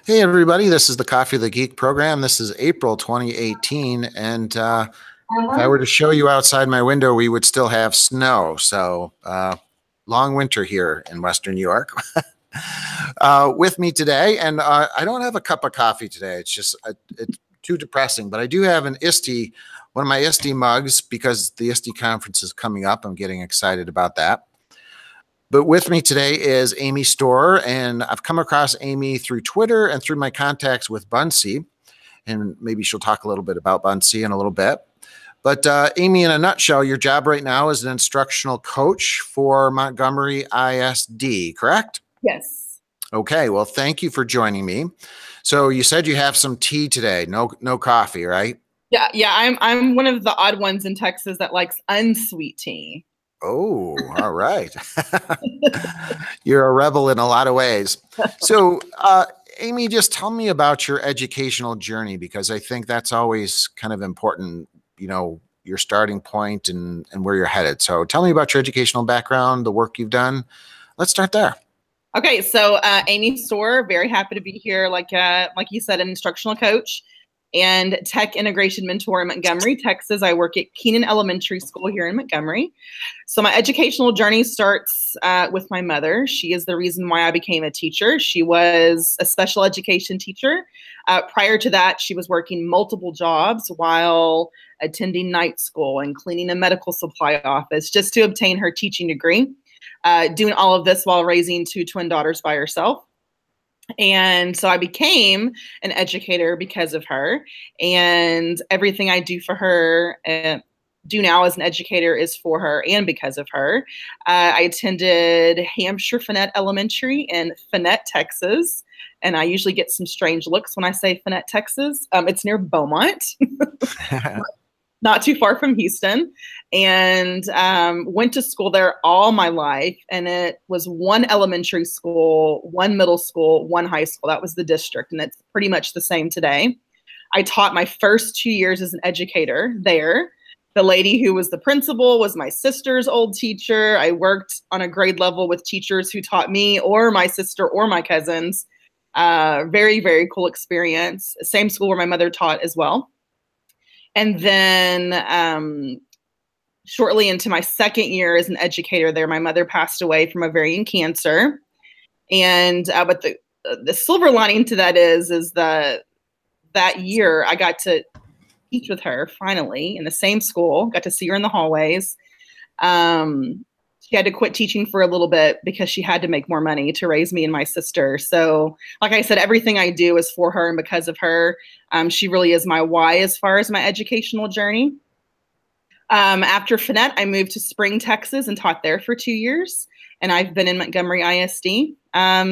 Hey everybody, this is the Coffee of the Geek program. This is April 2018, and if I were to show you outside my window, we would still have snow. So long winter here in Western New York. With me today, and I don't have a cup of coffee today. It's just it's too depressing, but I do have an ISD, one of my ISD mugs, because the ISD conference is coming up. I'm getting excited about that. But with me today is Amy Storer, and I've come across Amy through Twitter and through my contacts with Bunsey, and maybe she'll talk a little bit about Bunsey in a little bit. But Amy, in a nutshell, your job right now is an instructional coach for Montgomery ISD, correct? Yes. Okay, well, thank you for joining me. So you said you have some tea today, no coffee, right? Yeah. I'm one of the odd ones in Texas that likes unsweet tea. Oh, all right. You're a rebel in a lot of ways. So, Amy, just tell me about your educational journey, because I think that's always kind of important, you know, your starting point and where you're headed. So tell me about your educational background, the work you've done. Let's start there. Okay, so Amy Storer, very happy to be here. Like you said, an instructional coach and tech integration mentor in Montgomery, Texas. I work at Keenan Elementary School here in Montgomery. So my educational journey starts with my mother. She is the reason why I became a teacher. She was a special education teacher. Prior to that, she was working multiple jobs while attending night school and cleaning a medical supply office just to obtain her teaching degree. Doing all of this while raising two twin daughters by herself. And so I became an educator because of her, and everything I do for her, do now as an educator, is for her and because of her. I attended Hampshire Finette Elementary in Finette, Texas, and I usually get some strange looks when I say Finette, Texas. It's near Beaumont. Not too far from Houston, and went to school there all my life. And it was one elementary school, one middle school, one high school. That was the district, and it's pretty much the same today. I taught my first 2 years as an educator there. The lady who was the principal was my sister's old teacher. I worked on a grade level with teachers who taught me or my sister or my cousins. Very, very cool experience. Same school where my mother taught as well. And then shortly into my second year as an educator there, my mother passed away from ovarian cancer. And but the silver lining to that is that year I got to teach with her finally in the same school, got to see her in the hallways. She had to quit teaching for a little bit because she had to make more money to raise me and my sister. So like I said, everything I do is for her and because of her. She really is my why as far as my educational journey. After Finette, I moved to Spring, Texas and taught there for 2 years. And I've been in Montgomery ISD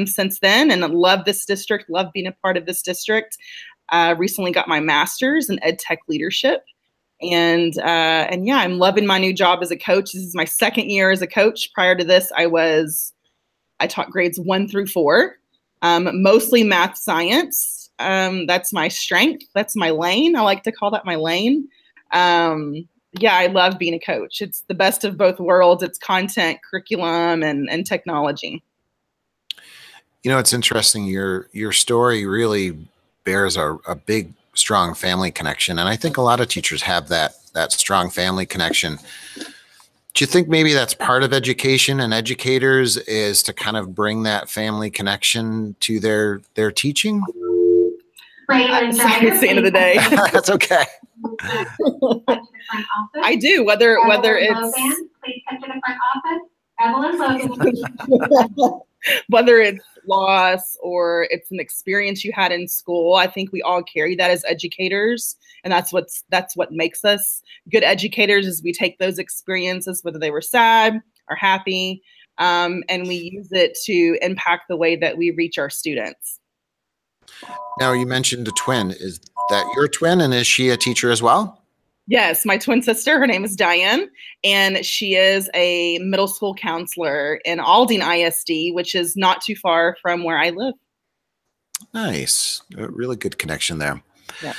since then, and I love this district, love being a part of this district. Recently got my master's in edtech leadership. And yeah, I'm loving my new job as a coach. This is my second year as a coach. Prior to this, I taught grades 1 through 4, mostly math, science. That's my strength. That's my lane. I like to call that my lane. Yeah, I love being a coach. It's the best of both worlds. It's content, curriculum, and technology. You know, it's interesting. Your story really bears a big, strong family connection. And I think a lot of teachers have that strong family connection. Do you think maybe that's part of education and educators is to kind of bring that family connection to their teaching? It's the end of the day. That's okay. I do, whether it's whether it's loss or it's an experience you had in school. I think we all carry that as educators, and that's what makes us good educators. Is we take those experiences, whether they were sad or happy, and we use it to impact the way that we reach our students. Now, you mentioned a twin. Is that your twin, and is she a teacher as well? Yes, my twin sister, her name is Diane, and she is a middle school counselor in Aldine ISD, which is not too far from where I live. Nice. A really good connection there. Yeah.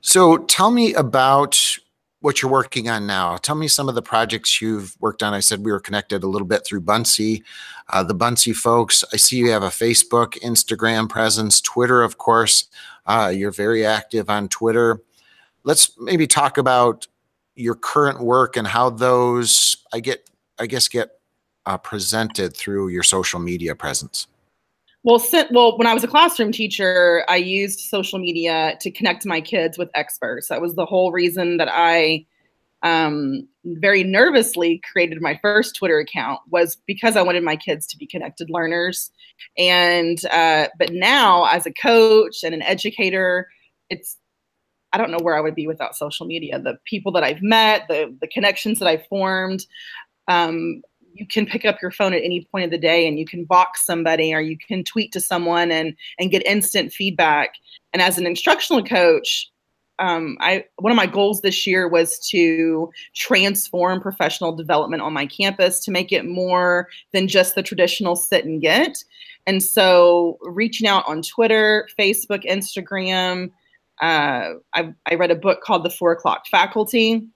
So tell me about what you're working on now. Tell me some of the projects you've worked on. I said we were connected a little bit through Bunsey, the Bunsey folks. I see you have a Facebook, Instagram presence, Twitter, of course. You're very active on Twitter. Let's maybe talk about your current work and how those, I guess, get presented through your social media presence. Well, when I was a classroom teacher, I used social media to connect my kids with experts. That was the whole reason that I very nervously created my first Twitter account, was because I wanted my kids to be connected learners. And but now, as a coach and an educator, I don't know where I would be without social media. The people that I've met, the connections that I've formed. You can pick up your phone at any point of the day and you can box somebody, or you can tweet to someone and get instant feedback. And as an instructional coach, one of my goals this year was to transform professional development on my campus to make it more than just the traditional sit and get. And so reaching out on Twitter, Facebook, Instagram, I read a book called The 4 O'Clock Faculty,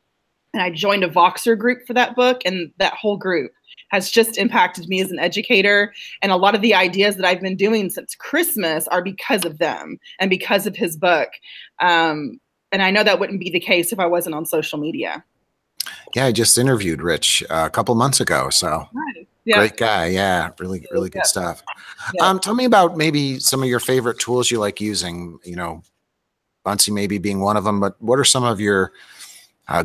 and I joined a Voxer group for that book. And that whole group has just impacted me as an educator. And a lot of the ideas that I've been doing since Christmas are because of them and because of his book. And I know that wouldn't be the case if I wasn't on social media. Yeah, I just interviewed Rich a couple months ago. So Nice. Yeah. Great guy. Yeah, really good stuff. Yeah. Tell me about maybe some of your favorite tools you like using, Bunsey maybe being one of them, but what are some of your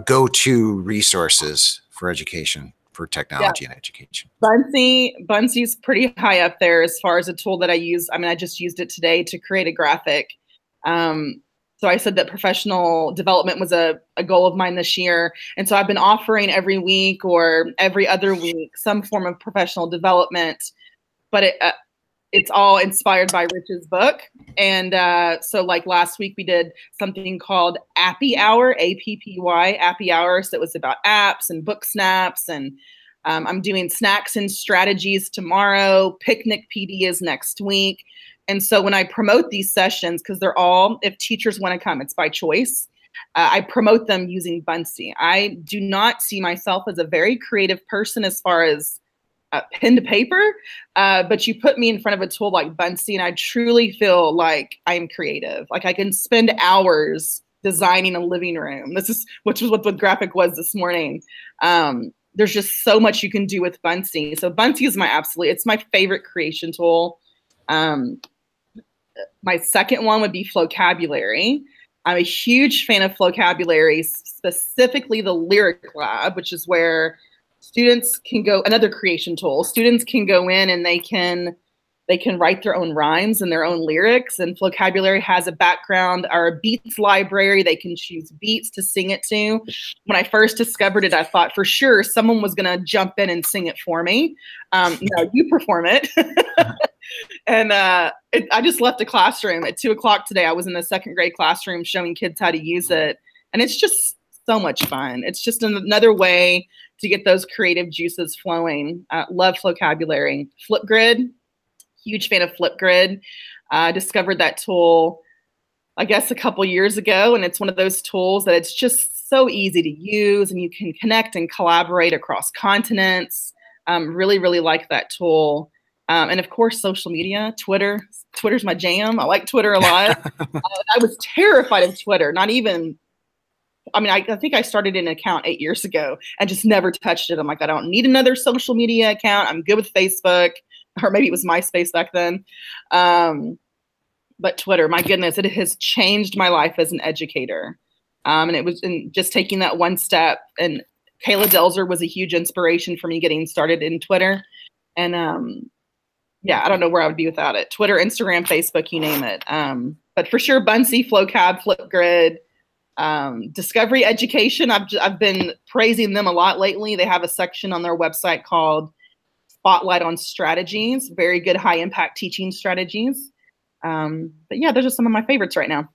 go-to resources for education, for technology and education? Bunsey's pretty high up there as far as a tool that I use. I mean, I just used it today to create a graphic. So I said that professional development was a goal of mine this year. And so I've been offering every week or every other week some form of professional development, but it's all inspired by Rich's book. And so like last week we did something called Appy Hour, APPY, Appy Hour. So it was about apps and book snaps. And I'm doing snacks and strategies tomorrow. Picnic PD is next week. And so when I promote these sessions, because they're all, if teachers want to come, it's by choice. I promote them using Bunsey. I do not see myself as a very creative person as far as pen to paper, but you put me in front of a tool like Bunsey and I truly feel like I'm creative. Like I can spend hours designing a living room. Which is what the graphic was this morning. There's just so much you can do with Bunsey. So Bunsey is it's my favorite creation tool. My second one would be Flocabulary. I'm a huge fan of Flocabulary, specifically the Lyric Lab, which is where students can go, another creation tool. Students can go in and they can write their own rhymes and their own lyrics. And Flocabulary has a background or a beats library. They can choose beats to sing it to. When I first discovered it, I thought for sure someone was going to jump in and sing it for me. No, you perform it. And I just left the classroom at 2 o'clock today. I was in the second grade classroom showing kids how to use it. And it's just so much fun. It's just another way to get those creative juices flowing. Love Flocabulary. Flipgrid, huge fan of Flipgrid. Discovered that tool, I guess, a couple years ago. And it's one of those tools that it's just so easy to use and you can connect and collaborate across continents. Really, really like that tool. And of course, social media, Twitter's my jam. I like Twitter a lot. I was terrified of Twitter, I think I started an account 8 years ago and just never touched it. I'm like, I don't need another social media account. I'm good with Facebook, or maybe it was MySpace back then. But Twitter, my goodness, it has changed my life as an educator. And it was just taking that one step. And Kayla Delzer was a huge inspiration for me getting started in Twitter. And yeah, I don't know where I would be without it. Twitter, Instagram, Facebook, you name it. But for sure, Bunsey, Flocab, Flipgrid, Discovery Education. I've been praising them a lot lately. They have a section on their website called Spotlight on Strategies. Very good high impact teaching strategies. But yeah, those are some of my favorites right now.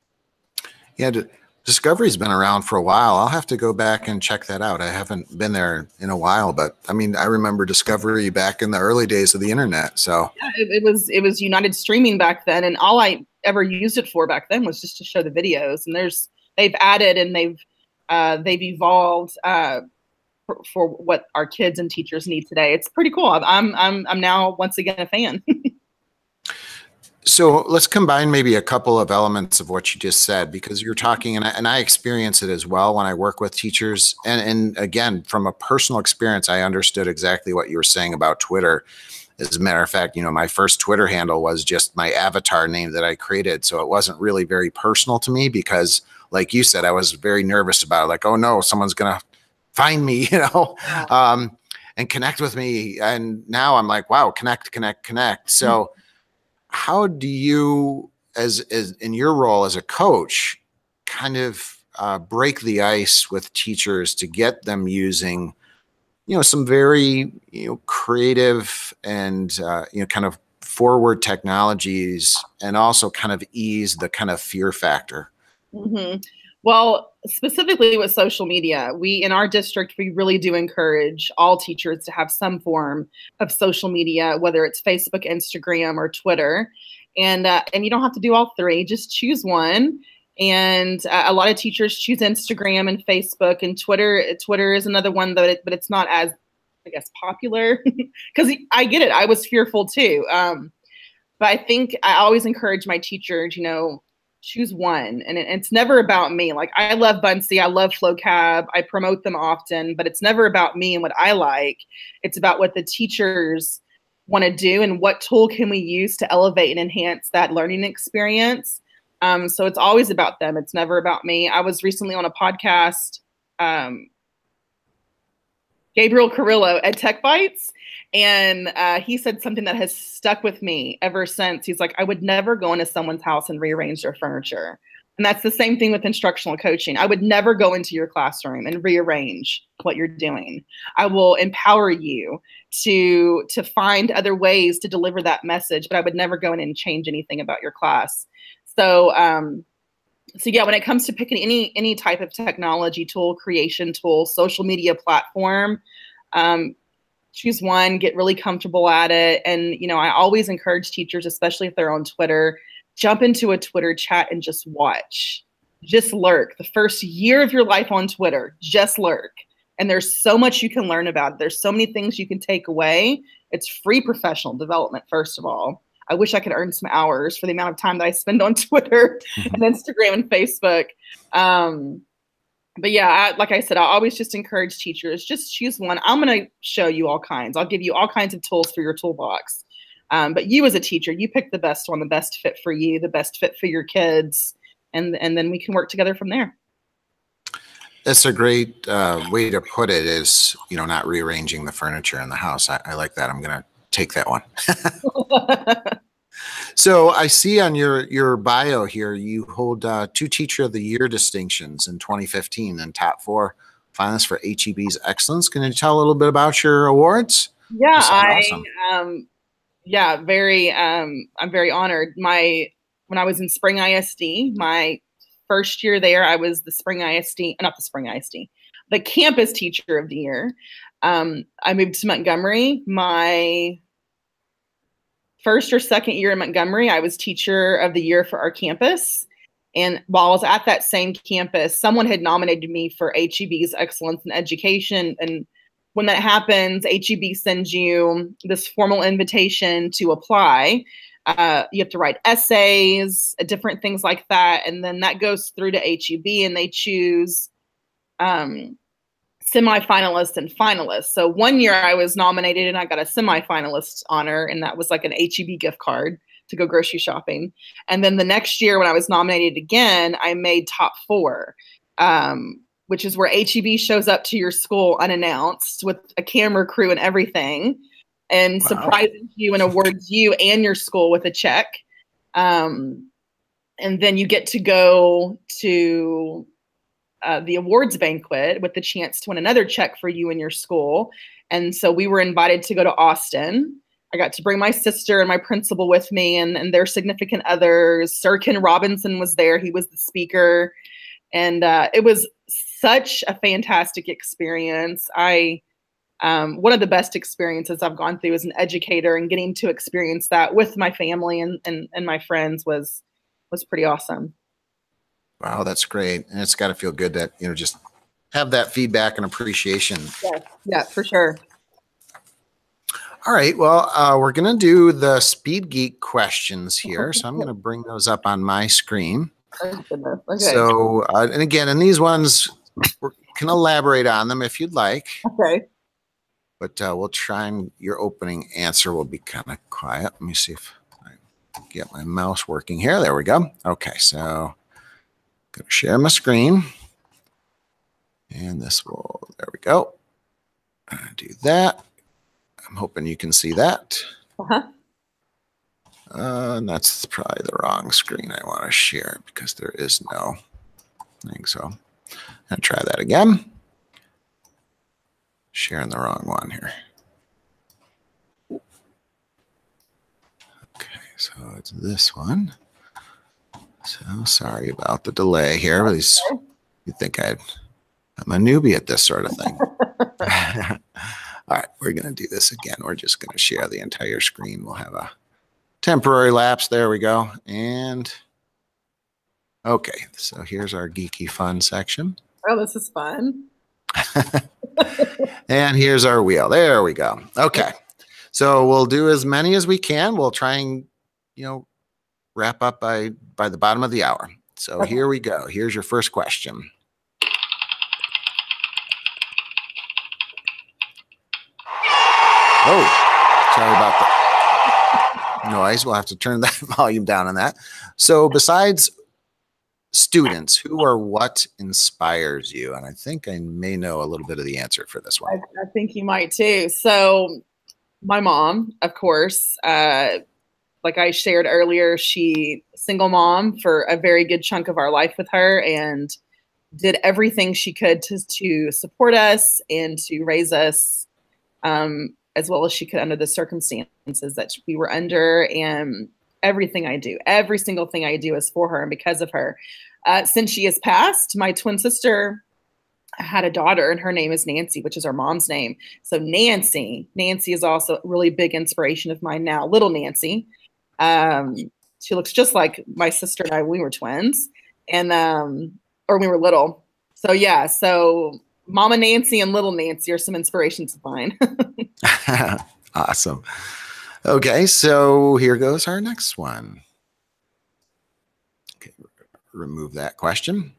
Yeah, Discovery's been around for a while. I'll have to go back and check that out. I haven't been there in a while, but I mean, I remember Discovery back in the early days of the internet. So yeah, it was United Streaming back then, and all I ever used it for back then was just to show the videos. And they've added and they've they've evolved for what our kids and teachers need today. It's pretty cool. I'm now once again a fan. So let's combine maybe a couple of elements of what you just said, because you're talking, and I experience it as well when I work with teachers. And again, from a personal experience, I understood exactly what you were saying about Twitter. As a matter of fact, my first Twitter handle was just my avatar name that I created. So it wasn't really very personal to me because, like you said, I was very nervous about it. Like, oh no, someone's going to find me, and connect with me. And now I'm like, wow, connect. So how do you, as in your role as a coach, kind of break the ice with teachers to get them using, some very, creative and, kind of forward technologies, and also kind of ease the kind of fear factor? Mm-hmm. Well, specifically with social media, in our district, we really do encourage all teachers to have some form of social media, whether it's Facebook, Instagram, or Twitter. And you don't have to do all three, just choose one. And a lot of teachers choose Instagram and Facebook, and Twitter. Twitter is another one, but it's not as, I guess, popular, because I get it. I was fearful too. But I think I always encourage my teachers, choose one. And it's never about me. Like, I love Bunsey, I love FlowCab, I promote them often, but it's never about me and what I like. It's about what the teachers want to do and what tool can we use to elevate and enhance that learning experience. So it's always about them. It's never about me. I was recently on a podcast, Gabriel Carrillo, EdTech Bites, and he said something that has stuck with me ever since. He's like, I would never go into someone's house and rearrange their furniture. And that's the same thing with instructional coaching. I would never go into your classroom and rearrange what you're doing. I will empower you to find other ways to deliver that message, but I would never go in and change anything about your class. So yeah, when it comes to picking any type of technology tool, creation tool, social media platform, choose one, get really comfortable at it. And, I always encourage teachers, especially if they're on Twitter, jump into a Twitter chat and just watch, just lurk. The first year of your life on Twitter, just lurk. And there's so much you can learn about it. There's so many things you can take away. It's free professional development, first of all. I wish I could earn some hours for the amount of time that I spend on Twitter and Instagram and Facebook. But yeah, like I said, I always just encourage teachers, just choose one. I'm going to show you all kinds. I'll give you all kinds of tools for your toolbox. But you as a teacher, you pick the best one, the best fit for you, the best fit for your kids. And then we can work together from there. That's a great way to put it, is, not rearranging the furniture in the house. I like that. I'm going to take that one. So I see on your bio here, you hold 2 Teacher of the Year distinctions in 2015 and top 4 finalists for HEB's Excellence. Can you tell a little bit about your awards? Yeah, awesome. I'm very honored. When I was in Spring ISD, my first year there, I was the Campus Teacher of the Year. I moved to Montgomery. My first or second year in Montgomery, I was Teacher of the Year for our campus. And while I was at that same campus, someone had nominated me for HEB's Excellence in Education. And when that happens, HEB sends you this formal invitation to apply. You have to write essays, different things like that. And then that goes through to HEB, and they choose semifinalists and finalists. So one year I was nominated and I got a semifinalist honor, and that was like an HEB gift card to go grocery shopping. And then the next year when I was nominated again, I made top 4, which is where HEB shows up to your school unannounced with a camera crew and everything, and surprises you and awards you and your school with a check. And then you get to go to the awards banquet with the chance to win another check for you and your school. And so we were invited to go to Austin. I got to bring my sister and my principal with me, and their significant others. Sir Ken Robinson was there. He was the speaker. And it was such a fantastic experience. One of the best experiences I've gone through as an educator, and getting to experience that with my family and my friends was pretty awesome. Wow, that's great. And it's got to feel good that, just have that feedback and appreciation. Yeah, for sure. All right. Well, we're going to do the Speed Geek questions here. So I'm going to bring those up on my screen. Oh, goodness. Okay. So, and again, and these ones, we can elaborate on them if you'd like. Okay. But we'll try and your opening answer will be kind of quiet. Let me see if I get my mouse working here. There we go. Okay. So I'm going to share my screen. And this will, there we go. Do that. I'm hoping you can see that. And that's probably the wrong screen I want to share because there is no thing. So I'm going to try that again. Sharing the wrong one here. Okay, so it's this one. So sorry about the delay here. You'd think I'm a newbie at this sort of thing. All right, we're going to do this again. We're just going to share the entire screen. We'll have a temporary lapse. There we go. And okay, so here's our geeky fun section. Oh, this is fun. And here's our wheel. There we go. Okay, so we'll do as many as we can. We'll try and, wrap up by the bottom of the hour. So Here we go. Here's your first question. Oh, sorry about the noise. We'll have to turn that volume down on that. So besides students, who or what inspires you? And I think I may know a little bit of the answer for this one. I think you might too. So my mom, of course, like I shared earlier, she single mom for a very good chunk of our life with her and did everything she could to support us and to raise us as well as she could under the circumstances that we were under. And everything I do, every single thing I do is for her and because of her. Since she has passed, my twin sister had a daughter and her name is Nancy, which is our mom's name. So Nancy is also a really big inspiration of mine now, little Nancy. She looks just like my sister and I when we were twins and, or we were little. So yeah, so Mama Nancy and little Nancy are some inspirations of mine. Awesome. Okay, so here goes our next one. Okay, remove that question.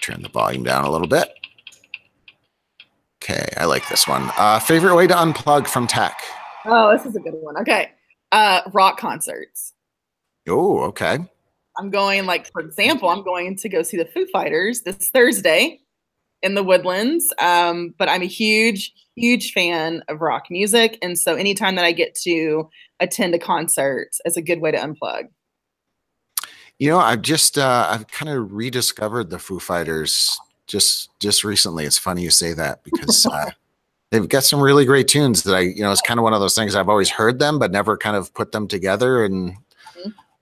Turn the volume down a little bit. Okay, I like this one. Favorite way to unplug from tech? Oh, this is a good one. Okay. Rock concerts. Oh, okay. I'm going, for example, I'm going to go see the Foo Fighters this Thursday in the Woodlands. But I'm a huge, huge fan of rock music. And so anytime that I get to attend a concert is a good way to unplug. I've kind of rediscovered the Foo Fighters just recently. It's funny you say that because they've got some really great tunes that it's kind of one of those things I've always heard them, but never kind of put them together and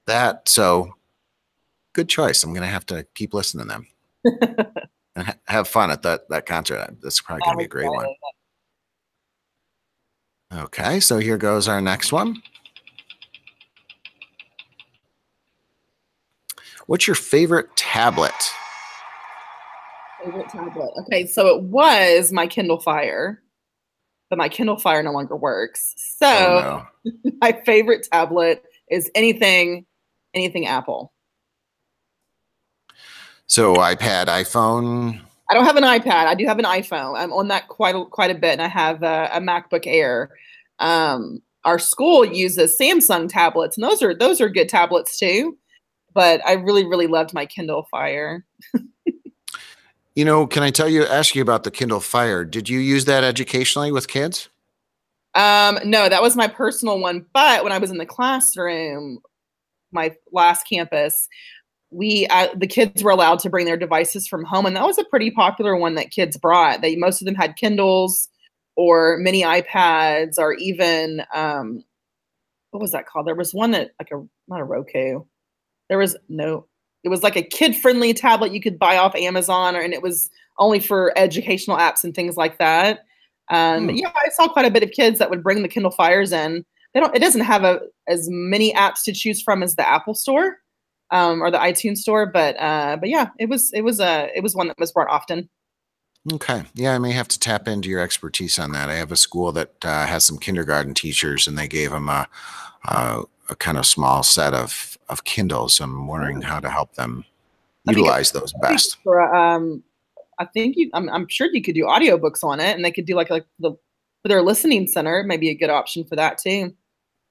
that. So good choice. I'm going to have to keep listening to them and have fun at that concert. That's probably going to be a great one. Okay. So here goes our next one. What's your favorite tablet? Favorite tablet. Okay, so it was my Kindle Fire, but my Kindle Fire no longer works. So my favorite tablet is anything Apple. So iPad, iPhone. I don't have an iPad. I do have an iPhone. I'm on that quite a bit, and I have a MacBook Air. Our school uses Samsung tablets, and those are good tablets too. But I really, really loved my Kindle Fire. Can I ask you about the Kindle Fire? Did you use that educationally with kids? No, that was my personal one. But when I was in the classroom, my last campus, the kids were allowed to bring their devices from home. And that was a pretty popular one that kids brought. Most of them had Kindles or mini iPads or even, what was that called? There was one that not a Roku. It was like a kid-friendly tablet you could buy off Amazon, and it was only for educational apps and things like that. Yeah, I saw quite a bit of kids that would bring the Kindle Fires in. It doesn't have as many apps to choose from as the Apple Store, or the iTunes store. But yeah, it was one that was brought often. Okay. Yeah, I may have to tap into your expertise on that. I have a school that has some kindergarten teachers, and they gave them a kind of small set of Kindles. I'm wondering how to help them utilize those best. For, I think I'm sure you could do audiobooks on it, and they could do for their listening center. Maybe a good option for that too.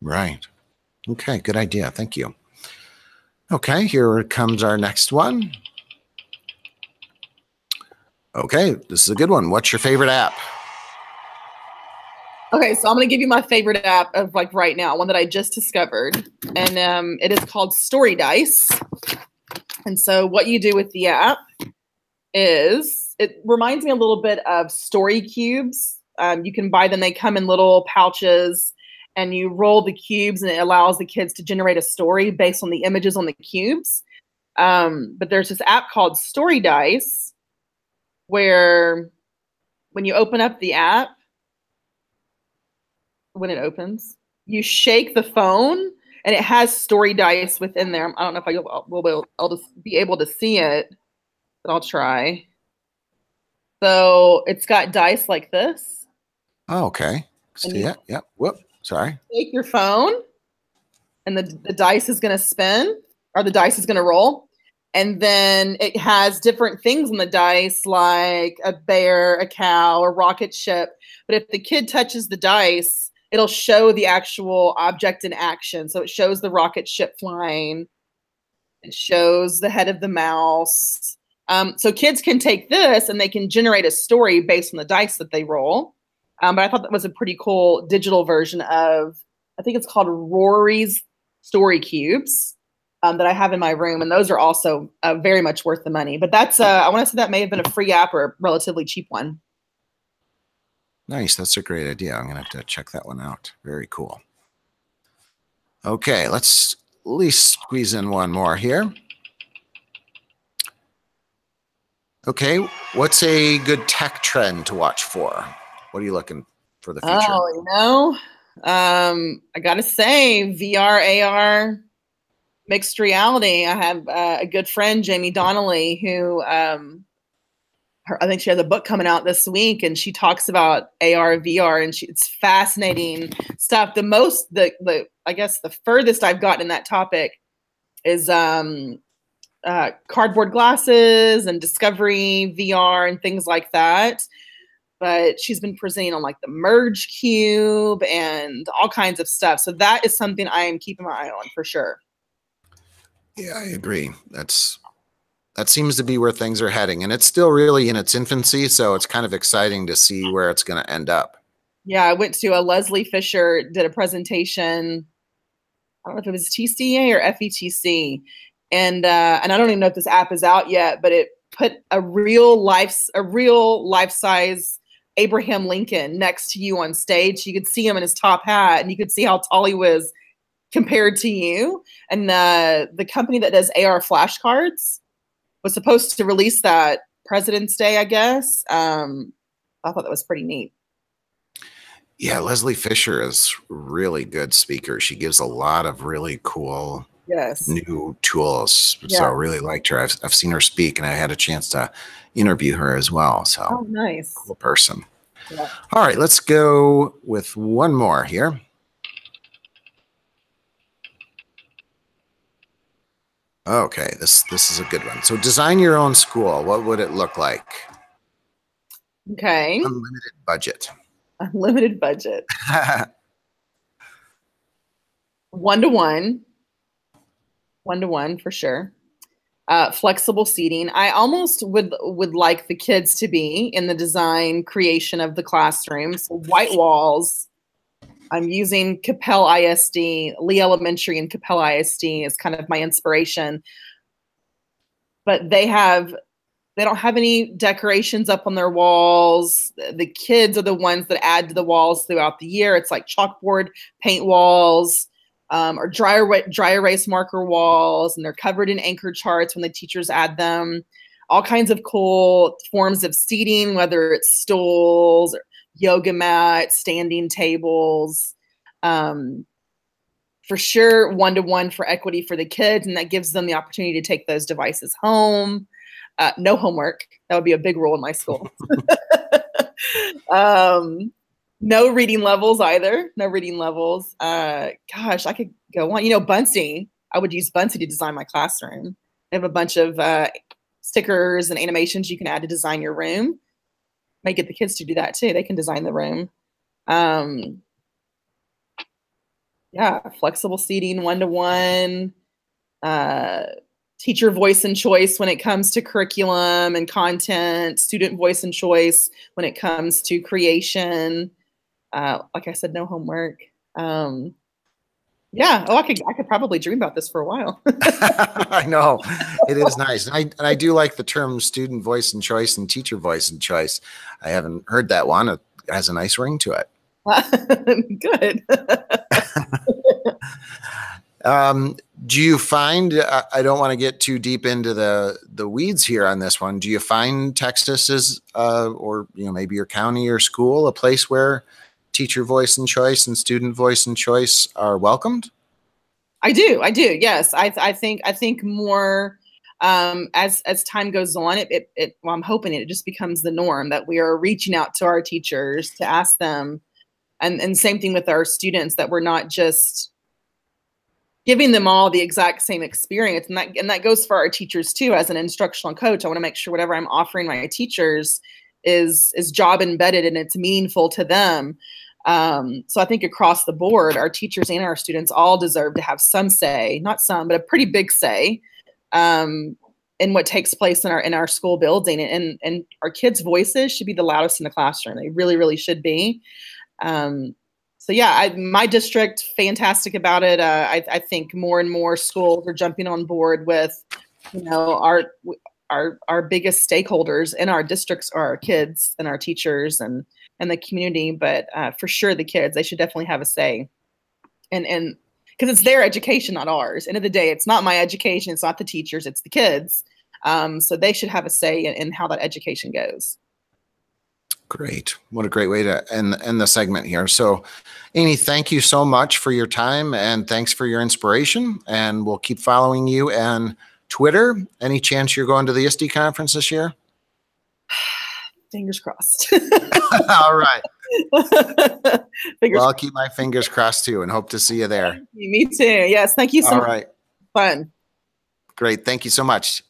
Right. Okay. Good idea. Thank you. Okay. Here comes our next one. Okay, this is a good one. What's your favorite app? Okay, so I'm going to give you my favorite app of right now, one that I just discovered, and it is called Story Dice. And so what you do with the app is, it reminds me a little bit of story cubes. You can buy them. They come in little pouches, and you roll the cubes, and it allows the kids to generate a story based on the images on the cubes. But there's this app called Story Dice, where when you open up the app, when it opens, you shake the phone, and it has Story Dice within there. I don't know if I'll just be able to see it, but I'll try. So it's got dice like this. Oh, okay. See it? Yep. Whoop. Sorry. Take your phone, and the dice is going to spin, or the dice is going to roll. And then it has different things on the dice, like a bear, a cow, a rocket ship. But if the kid touches the dice, it'll show the actual object in action. So it shows the rocket ship flying. It shows the head of the mouse. So kids can take this, and they can generate a story based on the dice that they roll. But I thought that was a pretty cool digital version of, I think it's called Rory's Story Cubes. That I have in my room, and those are also very much worth the money. But that's, I want to say that may have been a free app or a relatively cheap one. Nice. That's a great idea. I'm going to have to check that one out. Very cool. Okay, let's at least squeeze in one more here. Okay, what's a good tech trend to watch for? What are you looking for the future? Oh, I got to say, VR, AR, mixed reality. I have a good friend, Jamie Donnelly, who I think she has a book coming out this week, and she talks about AR, VR, and it's fascinating stuff. I guess the furthest I've gotten in that topic is cardboard glasses and Discovery VR and things like that. But she's been presenting on the Merge Cube and all kinds of stuff. So that is something I am keeping my eye on for sure. Yeah, I agree. That seems to be where things are heading, and it's still really in its infancy. So it's kind of exciting to see where it's going to end up. Yeah, I went to Leslie Fisher did a presentation. I don't know if it was TCA or FETC, and I don't even know if this app is out yet, but it put a real life-size Abraham Lincoln next to you on stage. You could see him in his top hat, and you could see how tall he was compared to you. And the company that does AR flashcards was supposed to release that President's Day, I guess. I thought that was pretty neat. Yeah, Leslie Fisher is really good speaker. She gives a lot of really cool new tools. Yeah. So I really liked her. I've seen her speak, and I had a chance to interview her as well. So nice. Cool person. Yeah. All right, let's go with one more here. Okay, this is a good one. So design your own school. What would it look like? Okay. Unlimited budget. Unlimited budget. 1-to-1. 1-to-1 for sure. Flexible seating. I almost would like the kids to be in the design creation of the classroom. So white walls. I'm using Capel ISD, Lee Elementary and Capel ISD is kind of my inspiration. But they don't have any decorations up on their walls. The kids are the ones that add to the walls throughout the year. It's like chalkboard paint walls, or dry erase marker walls, and they're covered in anchor charts when the teachers add them. All kinds of cool forms of seating, whether it's stools, or yoga mats, standing tables, For sure, one-to-one for equity for the kids, and that gives them the opportunity to take those devices home. No homework. That would be a big rule in my school. No reading levels either. No reading levels. Gosh, I could go on. You know, Bunsy. I would use Bunsy to design my classroom. They have a bunch of stickers and animations you can add to design your room. Might get the kids to do that too. They can design the room. Yeah, flexible seating, one-to-one, teacher voice and choice when it comes to curriculum and content, student voice and choice when it comes to creation. Like I said, no homework. Yeah. Oh, I could probably dream about this for a while. I know it is nice. And I do like the term student voice and choice and teacher voice and choice. I haven't heard that one. It has a nice ring to it. Good. Do you find, I don't want to get too deep into the weeds here on this one. Do you find Texas is, or, you know, maybe your county or school, a place where teacher voice and choice and student voice and choice are welcomed? I do. Yes. I think more, as time goes on, well, I'm hoping it just becomes the norm that we are reaching out to our teachers to ask them, and same thing with our students, that we're not just giving them all the exact same experience. And that goes for our teachers too. As an instructional coach, I want to make sure whatever I'm offering my teachers is job embedded and it's meaningful to them. So I think across the board, our teachers and our students all deserve to have some say, not some, but a pretty big say, in what takes place in our school building. And our kids' voices should be the loudest in the classroom. They really, really should be. So yeah, my district, fantastic about it. I think more and more schools are jumping on board with, you know, our biggest stakeholders in our districts are our kids and our teachers and the community. But for sure, the kids, they should definitely have a say. And because it's their education, not ours. End of the day, it's not my education. It's not the teachers. It's the kids. So they should have a say in how that education goes. Great. What a great way to end the segment here. So, Amy, thank you so much for your time and thanks for your inspiration. And we'll keep following you on Twitter. Any chance you're going to the ISD conference this year? Fingers crossed. All right. Well, I'll keep my fingers crossed too and hope to see you there. Me too. Yes. Thank you so much. All right. Fun. Great. Thank you so much.